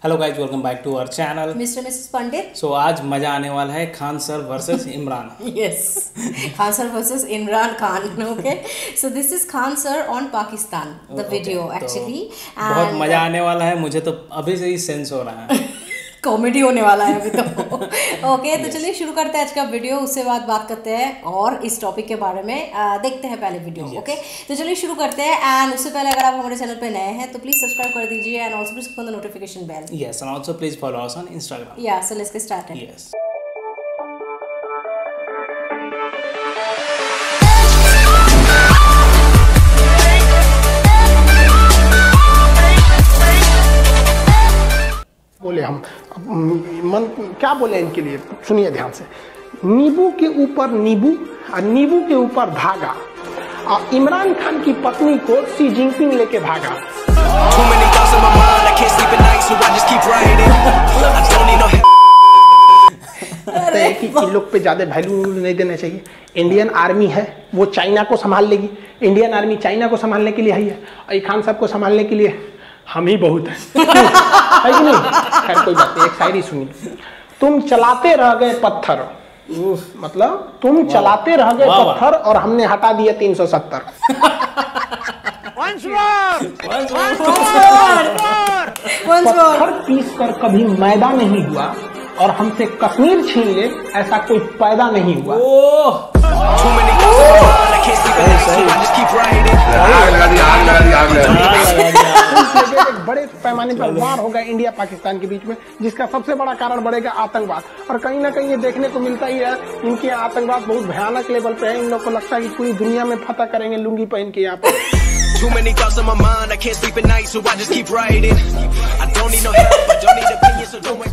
Hello guys, welcome back to our channel mister missus Pandit. So आज मजा आने वाला है Khan sir versus Imran. Yes, Khan sir versus Imran Khan. Okay, so this is Khan sir on Pakistan the video actually. बहुत मजा आने वाला है, मुझे तो अभी से ही सेंस हो रहा है। कॉमेडी होने वाला है अभी तो। ओके, तो चलिए शुरू करते हैं आज का वीडियो, उससे बाद बात करते हैं और इस टॉपिक के बारे में देखते हैं पहले वीडियो। ओके, तो चलिए शुरू करते हैं। एंड उससे पहले अगर आप हमारे चैनल पे नए हैं तो प्लीज सब्सक्राइब कर दीजिए and also please click the notification bell. Yes, and also please follow us on Instagram. या so let's get started. Yes, बोले हम मन क्या बोले इनके लिए, सुनिए ध्यान से। नींबू के ऊपर नींबू और नींबू के ऊपर धागा, और इमरान खान की पत्नी को शी जिनपिंग लेके भागा। कि इन लोग पे ज्यादा वैल्यू नहीं देना चाहिए। इंडियन आर्मी है, वो चाइना को संभाल लेगी। इंडियन आर्मी चाइना को संभालने के लिए ही है, और खान साहब को संभालने के लिए हम ही बहुत है कि नहीं? खैर कोई बात नहीं, एक शायरी सुनिए। तुम चलाते रह गए पत्थर, मतलब तुम चलाते रह गए पत्थर और हमने हटा दिया 370। पत्थर पीस कर कभी मैदा नहीं हुआ, और हमसे कश्मीर छीन ले ऐसा कोई पैदा नहीं हुआ। बड़े पैमाने पर वार होगा इंडिया पाकिस्तान के बीच में, जिसका सबसे बड़ा कारण बढ़ेगा आतंकवाद। और कहीं ना कहीं ये देखने को मिलता ही है, इनके आतंकवाद बहुत भयानक लेवल पे है। इन लोग को लगता है कि पूरी दुनिया में फतह करेंगे लुंगी पहन के यहाँ पर। Too many thoughts on my mind, I can't sleep at night, so I just keep writing. I don't need no help, I don't need opinions, so don't wait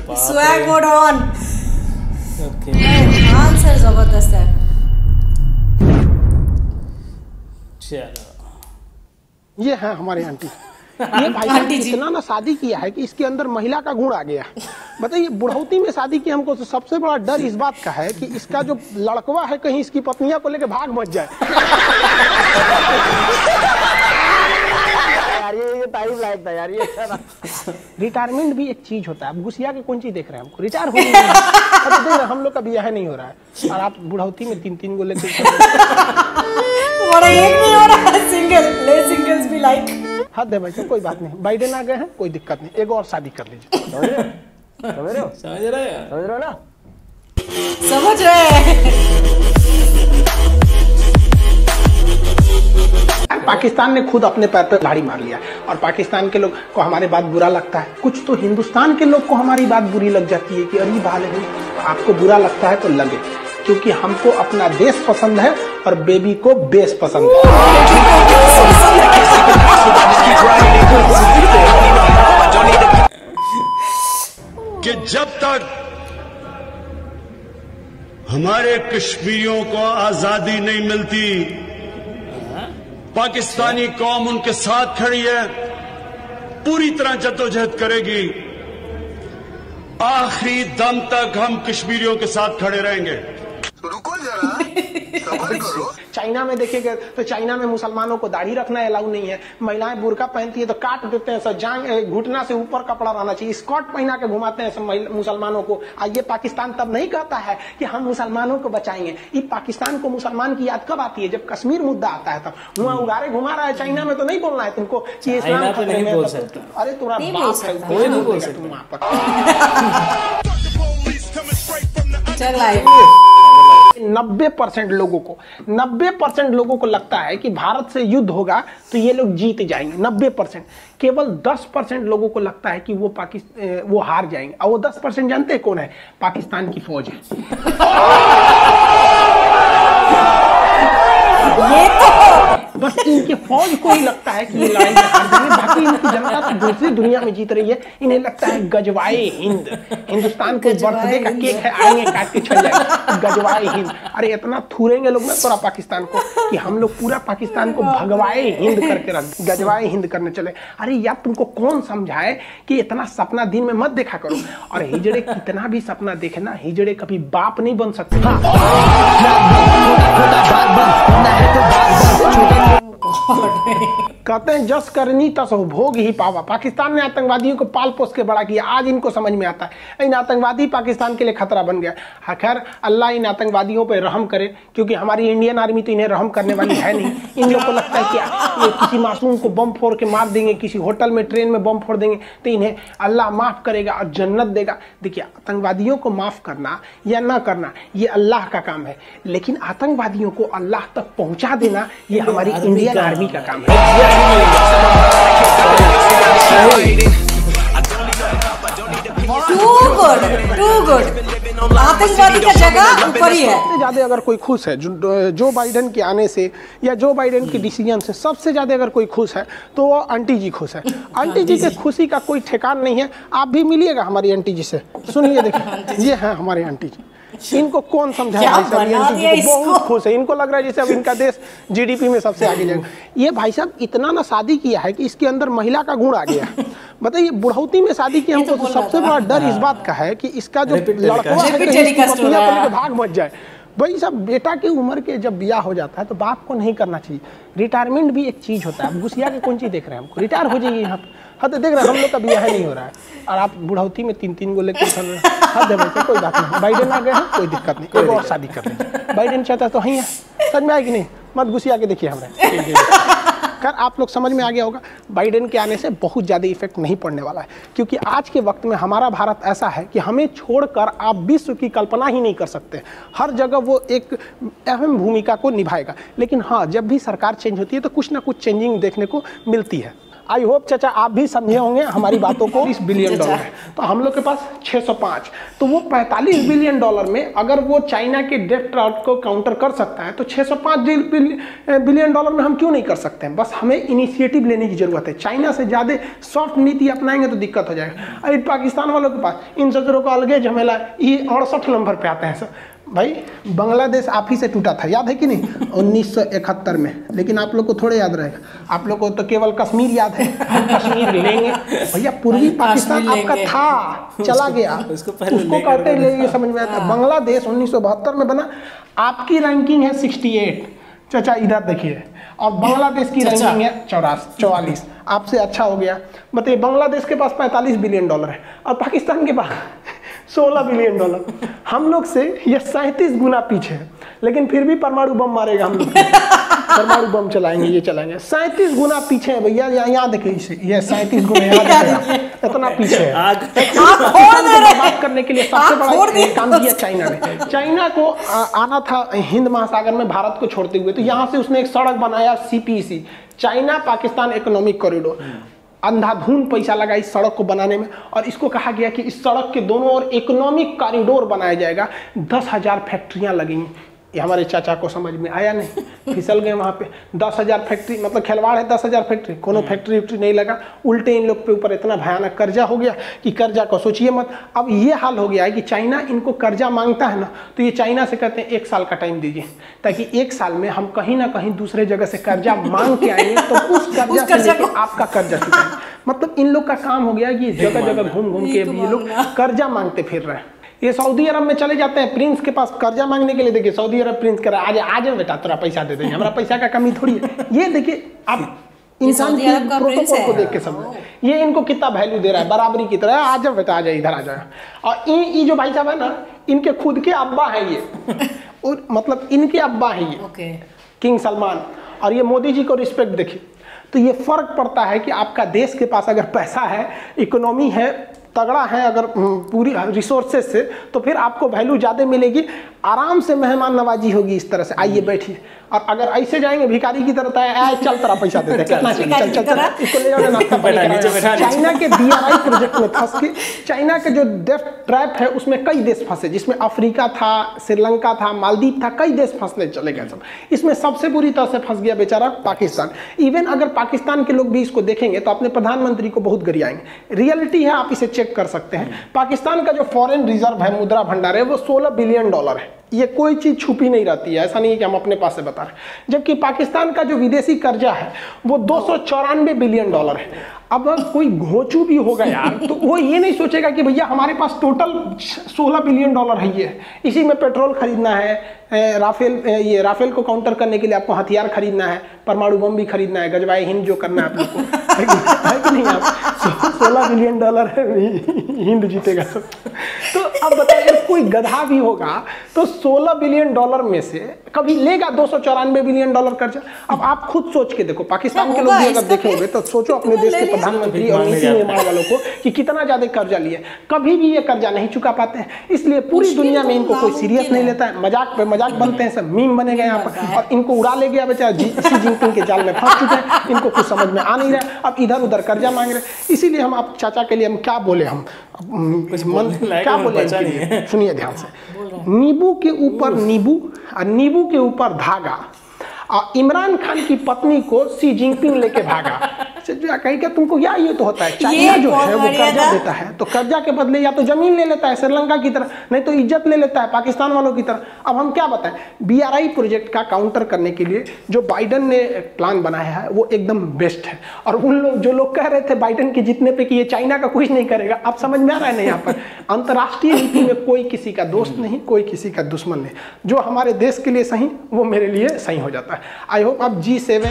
for swag mode on. Okay, Khan sir जबरदस्त है। चलो ये है हमारे aunty. ये भाई साहब इतना ना शादी किया है कि इसके अंदर महिला का गुण आ गया। बताइए, बुढ़ौती में शादी की हमको तो सबसे बड़ा डर इस बात का है कि इसका जो लड़कवा है कहीं इसकी पत्नियां को लेकर भाग मच जाए। यार ये टाइम लायक था यार, ये अच्छा था। रिटायरमेंट भी एक चीज होता है। आप घुसिया के कौन चीज देख रहे हैं? हमको रिटायर हो रहा, हम लोग का ब्याह नहीं हो रहा है, और आप बुढ़ौती में 3-3 को लेकर एक नहीं हो रहा है, सिंगल ले सिंगल्स भी लाइक हद है भाई साहब। कोई बात नहीं, बाइडेन आ गए हैं, कोई दिक्कत नहीं, एक और शादी कर लीजिए। समझ रहे हो ना? समझ रहे हैं। पाकिस्तान ने खुद अपने पैर पे लाड़ी मार लिया, और पाकिस्तान के लोग को हमारी बात बुरा लगता है। कुछ तो हिंदुस्तान के लोग को हमारी बात बुरी लग जाती है कि अरे बाल है। आपको बुरा लगता है तो लगे, क्योंकि हमको अपना देश पसंद है और बेबी को बेस पसंद है। कि जब तक हमारे कश्मीरियों को आजादी नहीं मिलती, पाकिस्तानी कौम उनके साथ खड़ी है, पूरी तरह जद्दोजहद करेगी। आखिरी दम तक हम कश्मीरियों के साथ खड़े रहेंगे। रुको जरा, सब्र करो। चाइना में देखिएगा तो चाइना में मुसलमानों को दाढ़ी रखना अलाउ नहीं है। महिलाएं बुर्का पहनती है तो काट देते हैं, सब जांग घुटना से ऊपर कपड़ा रहना चाहिए। स्कर्ट पहना के घुमाते हैं सब मुसलमानों को। ये पाकिस्तान तब नहीं कहता है कि हम मुसलमानों को बचाएंगे। ये पाकिस्तान को मुसलमान की याद कब आती है? जब कश्मीर मुद्दा आता है तब। वहाँ उगारे घुमा रहा है, चाइना में तो नहीं बोलना है तुमको कि इस्लाम नहीं बोल सकता। अरे तुम्हारा बाप है, कोई नहीं बोल सकता वहाँ पर। चल लाइक 90% लोगों को लगता है कि भारत से युद्ध होगा तो ये लोग जीत जाएंगे। 90%। केवल 10% लोगों को लगता है कि वो हार जाएंगे, और वो 10% जानते हैं कौन है? पाकिस्तान की फौज है। ये तो बस इनके फौज को ही लगता है कि ये लड़ाई में हार जाएंगे, बाकी इनकी जनता तो दूसरी दुनिया में जीत रही है। इन्हें लगता है गजवाए हिंद, हिंदुस्तान को बर्थडे का केक है, आएंगे काट के चल जाएंगे, गजवाए हिंद। अरे इतना थूरेंगे लोग ना पूरा पाकिस्तान को कि हम लोग पूरा पाकिस्तान को भगवाए हिंद करके रख, गजवाए हिंद करने चले। अरे यार, तुमको कौन समझाए कि इतना सपना दिन में मत देखा करो। और हिजड़े कितना भी सपना देखे ना, हिजड़े कभी बाप नहीं बन सकते। God. कहते हैं जस करनी तस हो भोग ही पावा। पाकिस्तान ने आतंकवादियों को पाल पोस के बड़ा किया, आज इनको समझ में आता है इन आतंकवादी पाकिस्तान के लिए खतरा बन गया। हाँ खैर अल्लाह इन आतंकवादियों पर रहम करे, क्योंकि हमारी इंडियन आर्मी तो इन्हें रहम करने वाली है नहीं। इन लोग को लगता है कि ये किसी मासूम को बम फोड़ के मार देंगे, किसी होटल में ट्रेन में बम फोड़ देंगे तो इन्हें अल्लाह माफ़ करेगा और जन्नत देगा। देखिए आतंकवादियों को माफ़ करना या ना करना ये अल्लाह का काम है, लेकिन आतंकवादियों को अल्लाह तक पहुँचा देना ये हमारी इंडियन आर्मी का काम है। Too good. आतंकवादी का जगह ऊपर ही है। सबसे ज्यादा अगर कोई खुश है जो बाइडेन के आने से या जो बाइडेन के डिसीजन से सबसे ज्यादा अगर कोई खुश है तो वो आंटी जी खुश है। आंटी जी के खुशी का कोई ठिकान नहीं है। आप भी मिलिएगा हमारी आंटी जी से, सुनिए देखिए ये है हमारे आंटी जी। इनको कौन समझाया भाई साहब, ये बहुत खुश है। इनको लग रहा है जैसे अब इनका देश जीडीपी में सबसे आगे जाएगा। ये भाई साहब इतना ना शादी किया है कि इसके अंदर महिला का गुण आ गया। बताइए बुढ़ौती में शादी किया हमको तो सबसे बड़ा डर इस बात का है कि इसका जो लड़का है भाग मच जाए। भाई साहब बेटा की उम्र के जब ब्याह हो जाता है तो बाप को नहीं करना चाहिए। रिटायरमेंट भी एक चीज़ होता है। अब घुसिया के कौन चीज़ देख रहे हैं, हमको रिटायर हो जाइए यहाँ पे। हाँ तो देख रहे हैं हम लोग का ब्याह नहीं हो रहा है और आप बुढ़ौती में 3-3 गो लेकर चल रहे हैं। हाँ दे वैसे कोई बात नहीं, बाइडेन आ गए हैं कोई दिक्कत नहीं, कोई और शादी कर लें। बाइडेन चाहता है तो ही है, समझ में आएगी नहीं, मत घुसिया के देखिए हमें। खैर आप लोग समझ में आ गया होगा बाइडेन के आने से बहुत ज़्यादा इफेक्ट नहीं पड़ने वाला है, क्योंकि आज के वक्त में हमारा भारत ऐसा है कि हमें छोड़कर आप विश्व की कल्पना ही नहीं कर सकते। हर जगह वो एक अहम भूमिका को निभाएगा। लेकिन हाँ जब भी सरकार चेंज होती है तो कुछ ना कुछ चेंजिंग देखने को मिलती है। आई होप चाचा आप भी समझे होंगे हमारी बातों को। $30 बिलियन है तो हम लोग के पास 605, तो वो $45 बिलियन में अगर वो चाइना के डेट ट्राउट को काउंटर कर सकता है तो $605 बिलियन में हम क्यों नहीं कर सकते हैं। बस हमें इनिशिएटिव लेने की जरूरत है। चाइना से ज़्यादा सॉफ्ट नीति अपनाएंगे तो दिक्कत हो जाएगा। अरे पाकिस्तान वालों के पास इन सजरों का अलग झमेला, ये 68 नंबर पे आते हैं सर। भाई बांग्लादेश आप ही से टूटा था, याद है कि नहीं 1971 में। लेकिन आप लोग को थोड़े याद रहेगा, आप लोग को तो केवल कश्मीर याद है। कश्मीर लेंगे भैया, पूर्वी पाकिस्तान आपका था चला गया, उसको कहते लेंगे, समझ में आता। बांग्लादेश 1972 में बना, आपकी रैंकिंग है 68 चाचा, इधर देखिए, और बांग्लादेश की रैंकिंग है 44। आपसे अच्छा हो गया। बताइए बांग्लादेश के पास $45 बिलियन है और पाकिस्तान के पास $16 बिलियन। हम लोग से ये 37 गुना पीछे है, लेकिन फिर भी परमाणु बम मारेगा हम लोग। परमाणु बम चलाएंगे, ये चलाएंगे। 37 गुना पीछे है भैया। यहाँ देखिए इसे, ये 37 गुना इतना पीछे है। बात करने के लिए सबसे बड़ा काम किया चाइना ने। चाइना को आना था हिंद महासागर में भारत को छोड़ते हुए, तो यहाँ से उसने एक सड़क बनाया CPEC, China Pakistan economic corridor. अंधाधुंध पैसा लगा इस सड़क को बनाने में, और इसको कहा गया कि इस सड़क के दोनों ओर इकोनॉमिक कॉरिडोर बनाया जाएगा। 10,000 फैक्ट्रियां लगेंगी। ये हमारे चाचा को समझ में आया नहीं, फिसल गए वहाँ पे। 10,000 फैक्ट्री, मतलब खिलवाड़ है 10,000 फैक्ट्री, कोनो फैक्ट्री वैक्ट्री नहीं लगा। उल्टे इन लोग पे ऊपर इतना भयानक कर्जा हो गया कि कर्जा को सोचिए मत। अब ये हाल हो गया है कि चाइना इनको कर्जा मांगता है ना, तो ये चाइना से कहते हैं 1 साल का टाइम दीजिए, ताकि 1 साल में हम कहीं ना कहीं दूसरे जगह से कर्जा मांग के आएंगे, तो उस कर्जा से आपका कर्जा चुकाएंगे। मतलब इन लोग का काम हो गया कि जगह जगह घूम घूम के ये लोग कर्जा मांगते फिर रहे हैं। ये सऊदी अरब में चले जाते हैं प्रिंस के पास कर्जा मांगने के लिए। देखिए सऊदी अरब प्रिंस कह रहा है आज बेटा तेरा पैसा दे देंगे, हमारा पैसा का कमी थोड़ी है। ये देखिए आप इंसान की प्रोटोकॉल को देख के समझ, ये इनको कितना वैल्यू दे रहा है, बराबरी की तरह। आ जाओ बेटा, आ जाए, इधर आ जाए। और ये जो भाई साहब है ना, इनके खुद के अब्बा हैं ये, और मतलब इनके अब्बा हैं ये किंग सलमान। और ये मोदी जी को रिस्पेक्ट देखिए। तो ये फर्क पड़ता है कि आपका देश के पास अगर पैसा है, इकोनॉमी है, तगड़ा है, अगर पूरी रिसोर्सेज से, तो फिर आपको वैल्यू ज़्यादा मिलेगी। आराम से मेहमान नवाजी होगी इस तरह से, आइए बैठिए। और अगर ऐसे जाएंगे भिखारी की तरह, आए चल तेरा पैसा देते, कितना चाहिए, चल चल चल, इसको ले जाओ नाश्ता पानी। चाइना के BRI प्रोजेक्ट में फंस के, चाइना के जो डेट ट्रैप है उसमें कई देश फंसे, जिसमें अफ्रीका था, श्रीलंका था, मालदीव था, कई देश फंसने चले गए सब। इसमें सबसे बुरी तरह से फंस गया बेचारा पाकिस्तान। इवन अगर पाकिस्तान के लोग भी इसको देखेंगे तो अपने प्रधानमंत्री को बहुत गरियाएंगे। रियलिटी है, आप इसे चेक कर सकते हैं। पाकिस्तान का जो फॉरेन रिजर्व है, मुद्रा भंडार है, वो $16 बिलियन है। ये कोई चीज़ छुपी नहीं रहती है, ऐसा नहीं है कि हम अपने पास से बता रहे। जबकि पाकिस्तान का जो विदेशी कर्जा है वो $294 बिलियन है। अब कोई घोंचू भी होगा यार, तो वो ये नहीं सोचेगा कि भैया हमारे पास टोटल $16 बिलियन है, ये इसी में पेट्रोल खरीदना है, राफेल को काउंटर करने के लिए आपको हथियार खरीदना है, परमाणु बम भी खरीदना है, गजवाए हिंद जो करना है आप लोग को, है कि नहीं? आप $16 बिलियन है, हिंद जीतेगा सब। तो अब बताइए, कोई गधा भी होगा तो $16 बिलियन में से कभी लेगा $294 बिलियन कर्जा? अब आप खुद सोच के देखो, पाकिस्तान के लोग भी अगर देखेंगे तो सोचो अपने देश के प्रधानमंत्री और नीति निर्माण वालों को कि कितना ज्यादा कर्जा लिए, कभी भी ये कर्जा नहीं चुका पाते हैं। इसलिए पूरी दुनिया में इनको कोई सीरियस नहीं लेता है, मजाक पे मजाक बनते हैं, सब मीम बने गए यहाँ पर, और इनको उड़ा ले गया बेचारा शी जिनपिंग के जाल में फंस चुके हैं, इनको कुछ समझ में आ नहीं रहा, अब इधर उधर कर्जा मांग रहे। इसीलिए हम आप चाचा के लिए हम क्या बोले, हम क्या बोले, सुनिए ध्यान से, नींबू के ऊपर नींबू और नींबू के ऊपर धागा, और इमरान खान की पत्नी को शी जिनपिंग लेके भागा। कहीं क्या तुमको क्या ये तो होता है, चाइना जो है वो कर्जा देता है तो कर्जा के बदले या तो जमीन ले लेता है श्रीलंका की तरह, नहीं तो इज्जत ले लेता है पाकिस्तान वालों की तरह। अब हम क्या बताएं, BRI प्रोजेक्ट का काउंटर करने के लिए जो बाइडन ने प्लान बनाया है वो एकदम बेस्ट है। और उन लोग जो लोग कह रहे थे बाइडन के जीतने पे कि ये चाइना का कुछ नहीं करेगा, अब समझ में आ रहा है ना, यहाँ पर अंतर्राष्ट्रीय नीति में कोई किसी का दोस्त नहीं, कोई किसी का दुश्मन नहीं, जो हमारे देश के लिए सही वो मेरे लिए सही हो जाता है। आई होप अब G7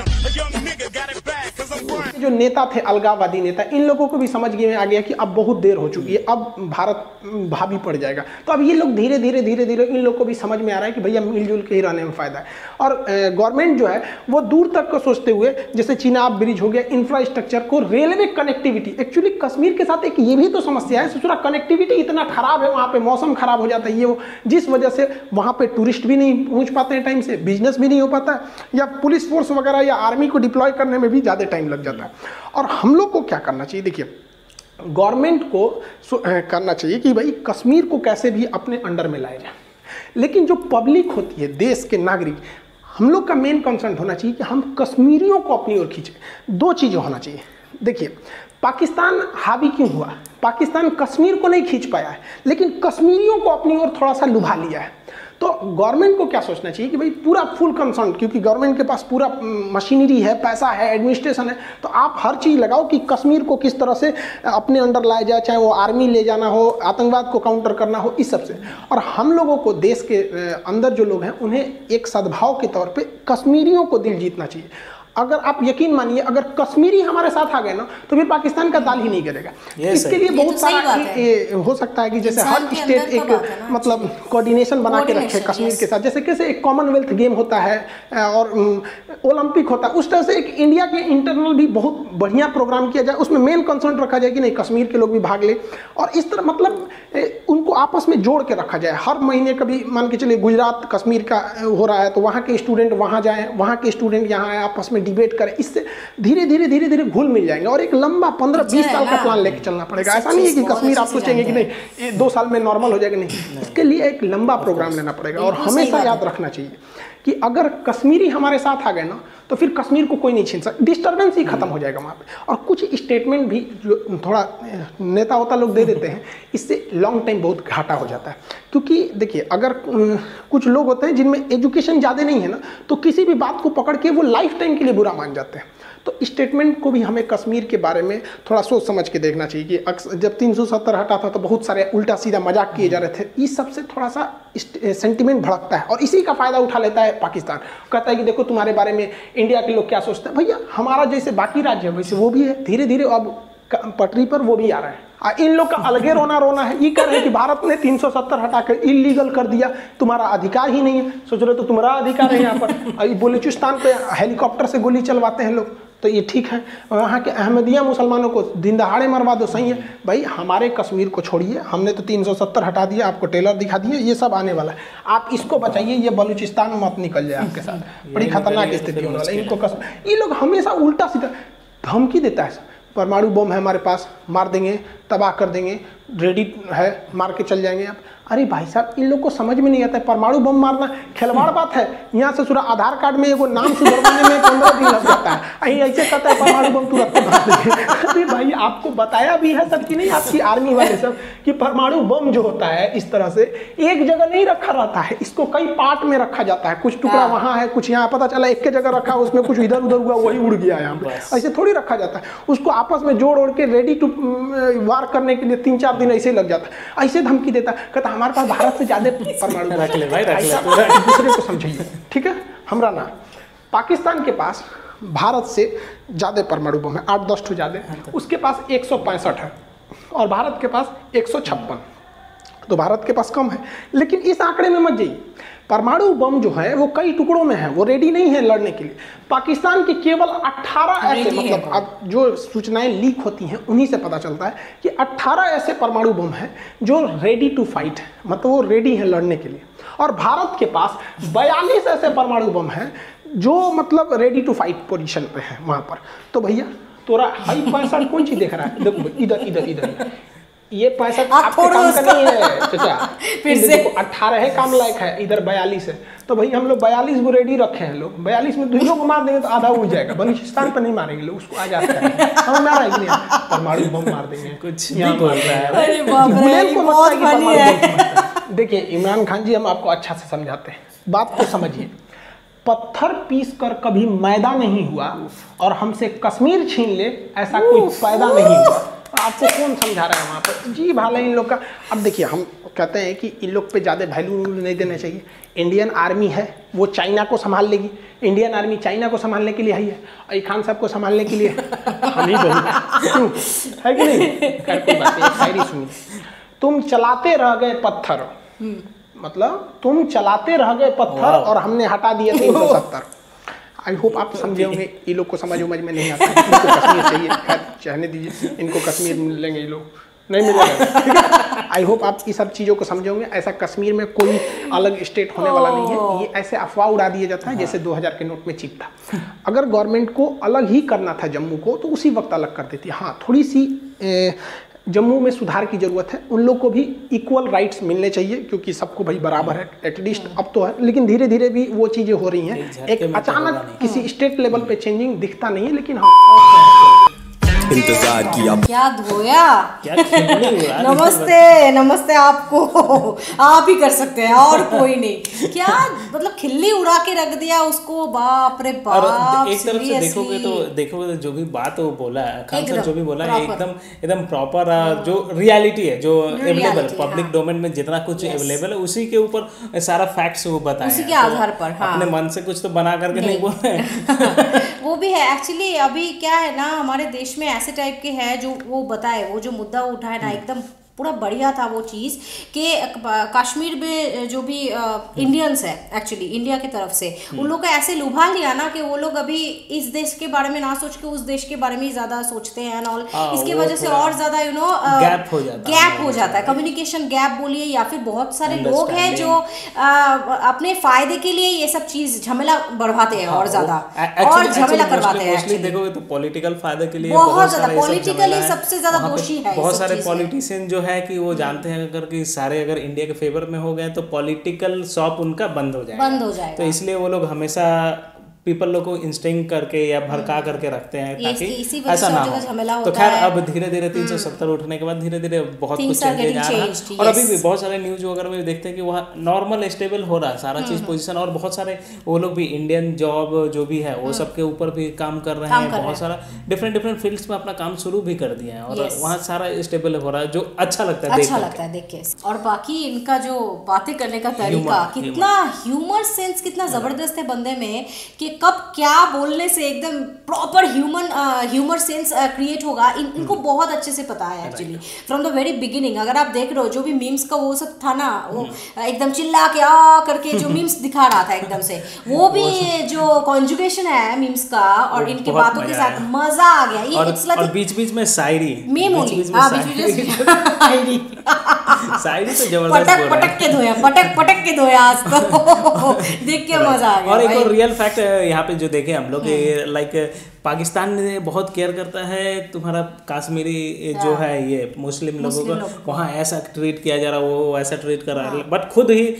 जो नेता थे, अलगाववादी नेता, इन लोगों को भी समझ में आ गया कि अब बहुत देर हो चुकी है, अब भारत भाभी पड़ जाएगा। तो अब ये लोग धीरे धीरे धीरे धीरे इन लोगों को भी समझ में आ रहा है कि भैया मिलजुल के ही रहने में फायदा है। और गवर्नमेंट जो है वो दूर तक को सोचते हुए, जैसे चिनाब ब्रिज हो गया, इंफ्रास्ट्रक्चर को, रेलवे कनेक्टिविटी, एक्चुअली कश्मीर के साथ एक ये भी तो समस्या है, सोचो कनेक्टिविटी इतना खराब है, वहाँ पे मौसम खराब हो जाता है, ये वो, जिस वजह से वहाँ पे टूरिस्ट भी नहीं पहुँच पाते हैं टाइम से, बिजनेस भी नहीं हो पाता है, या पुलिस फोर्स वगैरह या आर्मी को डिप्लॉय करने में भी ज़्यादा टाइम लग जाता है। और हम लोग को क्या करना चाहिए, देखिए गवर्नमेंट को करना चाहिए कि भाई कश्मीर को कैसे भी अपने अंडर में लाया जाए, लेकिन जो पब्लिक होती है, देश के नागरिक, हम लोग का मेन कंसर्न होना चाहिए कि हम कश्मीरियों को अपनी ओर खींचें। दो चीज़ें होना चाहिए। देखिए पाकिस्तान हावी क्यों हुआ, पाकिस्तान कश्मीर को नहीं खींच पाया है, लेकिन कश्मीरियों को अपनी ओर थोड़ा सा लुभा लिया है। तो गवर्नमेंट को क्या सोचना चाहिए कि भाई पूरा फुल कंसर्न, क्योंकि गवर्नमेंट के पास पूरा मशीनरी है, पैसा है, एडमिनिस्ट्रेशन है, तो आप हर चीज़ लगाओ कि कश्मीर को किस तरह से अपने अंडर लाया जाए, चाहे वो आर्मी ले जाना हो, आतंकवाद को काउंटर करना हो, इस सब से। और हम लोगों को देश के अंदर जो लोग हैं उन्हें एक सद्भाव के तौर पर कश्मीरियों को दिल जीतना चाहिए। अगर आप यकीन मानिए, अगर कश्मीरी हमारे साथ आ गए ना तो फिर पाकिस्तान का दाल ही नहीं गिरेगा। इसके लिए बहुत सारा हो सकता है कि जैसे हर स्टेट एक मतलब कोऑर्डिनेशन बना के रखे कश्मीर के साथ, जैसे कैसे एक कॉमनवेल्थ गेम होता है और ओलंपिक होता है, उस तरह से एक इंडिया के इंटरनल भी बहुत बढ़िया प्रोग्राम किया जाए, उसमें मेन कंसर्न रखा जाए कि नहीं कश्मीर के लोग भी भाग ले, और इस तरह मतलब उनको आपस में जोड़ के रखा जाए। हर महीने कभी मान के चलिए गुजरात कश्मीर का हो रहा है तो वहाँ के स्टूडेंट वहाँ जाएँ, वहाँ के स्टूडेंट यहाँ आए, आपस में डिबेट करें, इससे धीरे धीरे धीरे धीरे घुल मिल जाएंगे। और एक लंबा 15-20 साल का प्लान लेके चलना पड़ेगा। ऐसा नहीं है कि कश्मीर आप सोचेंगे कि नहीं ये 2 साल में नॉर्मल हो जाएगा, नहीं, इसके लिए एक लंबा प्रोग्राम लेना पड़ेगा। और हमेशा याद रखना चाहिए कि अगर कश्मीरी हमारे साथ आ गए ना तो फिर कश्मीर को कोई नहीं छीन सकता, डिस्टर्बेंस ही खत्म हो जाएगा वहाँ पे। और कुछ स्टेटमेंट भी जो थोड़ा नेता होता लोग दे देते हैं, इससे लॉन्ग टाइम बहुत घाटा हो जाता है। क्योंकि देखिए अगर कुछ लोग होते हैं जिनमें एजुकेशन ज़्यादा नहीं है ना, तो किसी भी बात को पकड़ के वो लाइफ टाइम के लिए बुरा मान जाते हैं। तो स्टेटमेंट को भी हमें कश्मीर के बारे में थोड़ा सोच समझ के देखना चाहिए कि अक्सर जब 370 हटा था तो बहुत सारे उल्टा सीधा मजाक किए जा रहे थे, इस सबसे थोड़ा सा सेंटिमेंट भड़कता है और इसी का फ़ायदा उठा लेता है पाकिस्तान। कहता है कि देखो तुम्हारे बारे में इंडिया के लोग क्या सोचते हैं। भैया हमारा जैसे बाकी राज्य है वैसे वो भी है, धीरे धीरे अब पटरी पर वो भी आ रहा है। इन लोग का अलगे रोना है, ये कह रहे हैं कि भारत ने 370 हटाकर इलीगल कर दिया, तुम्हारा अधिकार ही नहीं है। सोच रहे तो तुम्हारा अधिकार है यहाँ पर। बलूचिस्तान पे हेलीकॉप्टर से गोली चलवाते हैं लोग, तो ये ठीक है। वहाँ के अहमदिया मुसलमानों को दिन दहाड़े मरवा दो, सही है भाई। हमारे कश्मीर को छोड़िए, हमने तो 370 हटा दिया, आपको टेलर दिखा दिए, ये सब आने वाला है। आप इसको बचाइए, ये बलूचिस्तान मत निकल जाए आपके साथ, बड़ी खतरनाक स्थिति होने वाला है। इनको ये लोग हमेशा उल्टा सीधा धमकी देता है, परमाणु बम है हमारे पास, मार देंगे, तबाह कर देंगे, रेडी है, मार के चल जाएंगे आप। अरे भाई साहब इन लोग को समझ में नहीं आता है, परमाणु बम मारना खिलवाड़ बात है। यहाँ से पूरा आधार कार्ड में एगो नाम सुधरवाने में 15 दिन लग जाता है। अहीं ऐसे कहता है परमाणु बम तुरंत मार देंगे। अरे भाई आपको बताया भी है सब कि नहीं, आपकी आर्मी वाले सब, कि परमाणु बम जो होता है इस तरह से एक जगह नहीं रखा रहता है, इसको कई पार्ट में रखा जाता है। कुछ टुकड़ा वहाँ है, कुछ यहाँ, पता चला एक के जगह रखा, उसमें कुछ इधर उधर हुआ, वही उड़ गया यहाँ पे। ऐसे थोड़ी रखा जाता है, उसको आपस में जोड़ ओढ़ के रेडी टू वार करने के लिए 3-4 दिन ऐसे लग जाता है। ऐसे धमकी देता, कहता हमारे पास भारत से ज्यादा परमाणु रख ले भाई, रख ले, एक दूसरे को समझिए, ठीक है। हमरा ना पाकिस्तान के पास भारत से ज़्यादा परमाणु बम है, 8-10 ठो ज़्यादा। उसके पास 165 है और भारत के पास 156, तो भारत के पास कम है। लेकिन इस आंकड़े में मत जाइए, परमाणु बम जो है वो कई टुकड़ों में है, वो रेडी नहीं है लड़ने के लिए। पाकिस्तान के केवल 18 ऐसे, मतलब अब जो सूचनाएं लीक होती हैं उन्हीं से पता चलता है कि 18 ऐसे परमाणु बम हैं जो रेडी टू फाइट है, मतलब वो रेडी है लड़ने के लिए। और भारत के पास 42 ऐसे परमाणु बम हैं जो मतलब रेडी टू फाइट पोजीशन पे है वहाँ पर। तो भैया तोरा हाई 65 कौन चीज देख रहा है? देखो इधर इधर इधर, ये 65 आपके काम का नहीं है चाचा, फिर से 18 है काम लायक है, इधर 42 है। तो भाई हम लोग 42 को रेडी रखे हैं लोग, 42 में दूसरों को मार देंगे तो आधा उड़ जाएगा। बलूचिस्तान पर नहीं मारेंगे लोग, उसको आ जाता है, हम मारा है कि नहीं, परमाणु बम मार देंगे। कुछ नहीं बोल रहा है। देखिए इमरान खान जी, हम आपको अच्छा से समझाते हैं, बात को समझिए। पत्थर पीस कर कभी मैदा नहीं हुआ और हमसे कश्मीर छीन ले ऐसा कोई पैदा नहीं हुआ। आपको कौन समझा रहा है वहाँ पर? जी भाले इन लोग का। अब देखिए हम कहते हैं कि इन लोग पे ज़्यादा वैल्यू नहीं देना चाहिए। इंडियन आर्मी है वो चाइना को संभाल लेगी, इंडियन आर्मी चाइना को संभालने के लिए आई है, और खान साहब को संभालने के लिए हम ही बहुत है कि नहीं? खैर कोई बात नहीं, शायरी सुनिए। तुम चलाते रह गए पत्थर, मतलब तुम चलाते रह गए पत्थर और हमने हटा दिए 370। आई होप आप समझे होंगे। ये लोग को समझ में नहीं आता, इनको कश्मीर चाहिए, खैर चाहने दीजिए, इनको कश्मीर मिलेंगे, ये लोग नहीं मिलेगा। आई होप आप ये सब चीज़ों को समझे होंगे। ऐसा कश्मीर में कोई अलग स्टेट होने वाला नहीं है, ये ऐसे अफवाह उड़ा दिया जाता है जैसे 2000 के नोट में चिप था। अगर गवर्नमेंट को अलग ही करना था जम्मू को तो उसी वक्त अलग कर देती। हाँ थोड़ी सी जम्मू में सुधार की जरूरत है, उन लोग को भी इक्वल राइट्स मिलने चाहिए क्योंकि सबको भाई बराबर है, एटलीस्ट अब तो है, लेकिन धीरे धीरे भी वो चीज़ें हो रही हैं। एक अचानक किसी स्टेट लेवल पे चेंजिंग दिखता नहीं है, लेकिन हाँ इंतजार किया। क्या धोया, क्या खिल्ली हुआ? नमस्ते नमस्ते आपको, आप ही कर सकते हैं और कोई नहीं। क्या मतलब खिल्ली उड़ा के रख दिया उसको, बाप रे बाप। और एक तरफ से देखोगे तो जो भी बात वो बोला खान साहब, जो भी बोला है एकदम प्रॉपर, जो रियलिटी है, जो अवेलेबल पब्लिक डोमेन में जितना कुछ अवेलेबल है उसी के ऊपर सारा फैक्ट्स वो बताया, उसी के आधार पर। अपने मन से कुछ तो बना करके नहीं बोल रहे। वो भी है एक्चुअली। अभी क्या है ना, हमारे देश में ऐसे टाइप के है जो वो बताए, वो जो मुद्दा उठाए ना एकदम पूरा बढ़िया था वो चीज़ कि कश्मीर में जो भी इंडियंस है एक्चुअली इंडिया की तरफ से, उन लोग को ऐसे लुभा लिया ना कि वो लोग अभी इस देश के बारे में ना सोच के उस देश के बारे में ही ज़्यादा सोचते हैं और इसकी वजह से और ज़्यादा गैप हो जाता है, कम्युनिकेशन गैप बोलिए, या फिर बहुत सारे लोग हैं जो अपने फायदे के लिए ये सब चीज़ झमेला बढ़वाते हैं और ज़्यादा और झमेला करवाते हैं। देखोगे तो पॉलिटिकल फायदे के लिए बहुत ज़्यादा पॉलिटिकली सबसे ज़्यादा दोषी है। बहुत सारे पॉलिटिशियन जो है कि वो जानते हैं अगर कि सारे अगर इंडिया के फेवर में हो गए तो पॉलिटिकल शॉप उनका बंद हो जाएगा। तो इसलिए वो लोग हमेशा पीपल लोग को इंस्टिंग करके या भड़का करके रखते हैं ताकि ऐसा ना हो। तो खैर अब धीरे धीरे 370 उठने के बाद धीरे धीरे बहुत कुछ चेंजेज आ रहा है। और अभी भी बहुत सारे न्यूज वगैरह में देखते हैं कि वहाँ नॉर्मल स्टेबल हो रहा है सारा चीज पोजीशन, और बहुत सारे वो लोग भी इंडियन जॉब जो भी है वो सब के ऊपर भी काम कर रहे हैं, बहुत सारा डिफरेंट फील्ड्स में अपना काम शुरू भी कर दिया है और वहाँ सारा स्टेबल हो रहा है, जो अच्छा लगता है देख के। और बाकी इनका जो बातें करने का तरीका, कितना ह्यूमर सेंस कितना जबरदस्त है बंदे में कि कब क्या बोलने से एकदम प्रॉपर ह्यूमर सेंस क्रिएट होगा, इनको बहुत अच्छे से पता है actually from the very beginning. अगर आप देख रहे हो जो भी मीम्स का वो सब था ना, वो एकदम चिल्ला के करके जो मीम्स दिखा रहा था एकदम से, वो भी जो कॉन्जुगेशन है मीम्स का और इनकी बातों के साथ मजा आ गया। ये और बीच में शायरी मीम होली, शायरी तो जबरदस्त पटक के धोया आज तो देख के मजा आ गया। और एक और रियल फैक्ट यहाँ पे जो देखे हम लोग, लाइक पाकिस्तान ने बहुत केयर करता है तुम्हारा कश्मीरी जो है ये मुस्लिम लोगों को, वहाँ ऐसा ट्रीट किया जा रहा है, वो ऐसा ट्रीट कर रहा है, बट खुद ही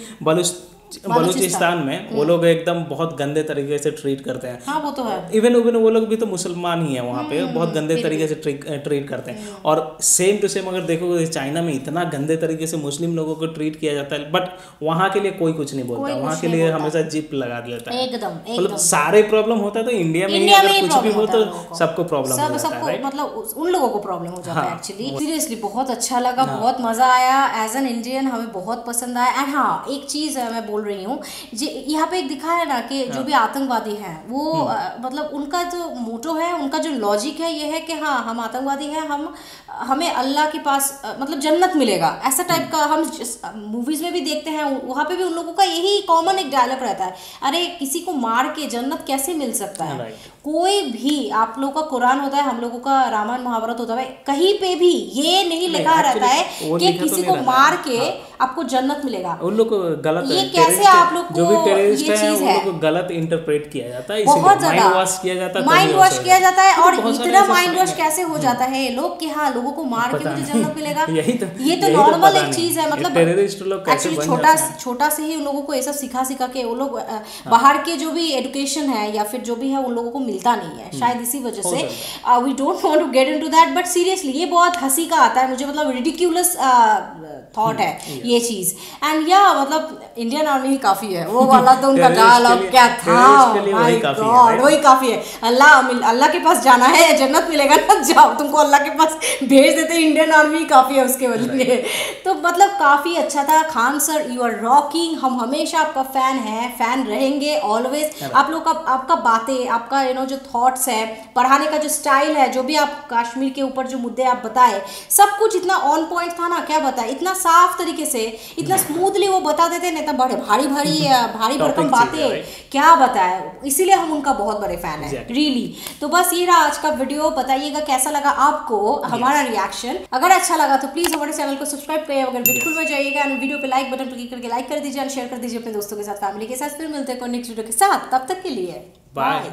बलूचिस्तान में वो लोग एकदम बहुत गंदे तरीके से ट्रीट करते हैं। हाँ, वो तो है। इवन वो लोग भी तो मुसलमान ही है, वहाँ पे बहुत गंदे तरीके से ट्रीट करते हैं। और सेम टू सेम अगर देखोगे चाइना में इतना गंदे तरीके से मुस्लिम लोगों को ट्रीट किया जाता है, बट वहाँ के लिए कोई कुछ नहीं बोलता, वहाँ के लिए हमेशा जिप लगा देता है। मतलब सारे प्रॉब्लम होता है तो इंडिया में ही अगर कुछ भी हो तो सबको प्रॉब्लम हो जाता है, मतलब उन लोगों को प्रॉब्लम हो जाता है एक्चुअली। सीरियसली बहुत अच्छा लगा, बहुत मजा आया। एज एन इंडियन हमें बहुत पसंद आया। एंड हाँ, एक चीज मैं बोल रही हूँ, यहाँ पे एक दिखा है ना कि जो भी आतंकवादी हैं वो मतलब उनका जो मोटो है, उनका जो लॉजिक है ये है कि हाँ हम आतंकवादी हैं, हमें अल्लाह के पास मतलब जन्नत मिलेगा, ऐसा टाइप का हम मूवीज में भी देखते हैं। वहाँ पे भी उन लोगों का यही कॉमन एक डायलॉग रहता है, अरे किसी को मार के जन्नत कैसे मिल सकता है। कोई भी, आप लोगों का कुरान होता है, हम लोगों का रामायण महाभारत होता है, कहीं पे भी ये नहीं लिखा रहता है कि किसी को मार के आपको जन्नत मिलेगा। उन लोग को गलत, ये कैसे आप लोग को जो भी टेररिस्ट ये है चीज उन है, लोग को गलत इंटरप्रेट किया जाता है, बहुत माइंड वॉश किया जाता है, माइंड वॉश किया जाता है। और इतना माइंड वॉश कैसे हो जाता है ये लोग कि हाँ लोगों को मार के मुझे जन्नत मिलेगा। ये तो नॉर्मल एक चीज है, मतलब टेररिस्ट लोग एक्चुअली छोटा से ही उन लोगों को ऐसा सिखा के वो लोग बाहर के जो भी एजुकेशन है या फिर जो भी है उन लोगों को मिलता नहीं है, शायद इसी वजह से। We don't want to get into that, but seriously ये बहुत हंसी का आता है मुझे, मतलब रिडिक्यूलस थॉट है ये चीज। एंड या मतलब इंडियन आर्मी ही काफी है, वो वाला तो उनका डायलॉग क्या था, माय गॉड वही काफी है। अल्लाह के पास जाना है, जन्नत मिलेगा ना, जाओ, तुमको अल्लाह के पास भेज देते, इंडियन आर्मी काफी है उसके वजह। तो मतलब काफी अच्छा था। Khan sir you are rocking, हम हमेशा आपका फैन है, फैन रहेंगे ऑलवेज। आप लोग का आपका बातें, आपका जो थॉट्स है, पढ़ाने का जो स्टाइल है, जो भी आप कश्मीर के ऊपर जो मुद्दे आप बताए, सब कुछ इतना ऑन पॉइंट था ना, क्या बताए, इतना साफ तरीके से, इतना स्मूथली वो बता देते, नहीं तो बड़े भारी भरकम बातें क्या बताए, इसीलिए हम उनका बहुत बड़े फैन है रियली। तो बस ये रहा आज का वीडियो, बताइएगा कैसा लगा आपको हमारा रिएक्शन। अगर अच्छा लगा तो प्लीज हमारे चैनल को सब्सक्राइब करिए, अगर बिल्कुल में जाइएगा, वीडियो पे लाइक बटन पर क्लिक करके लाइक कर दीजिए, शेयर कर दीजिए अपने दोस्तों के साथ, फैमिली के साथ। फिर मिलते हैं नेक्स्ट वीडियो के साथ, तब तक के लिए बाय।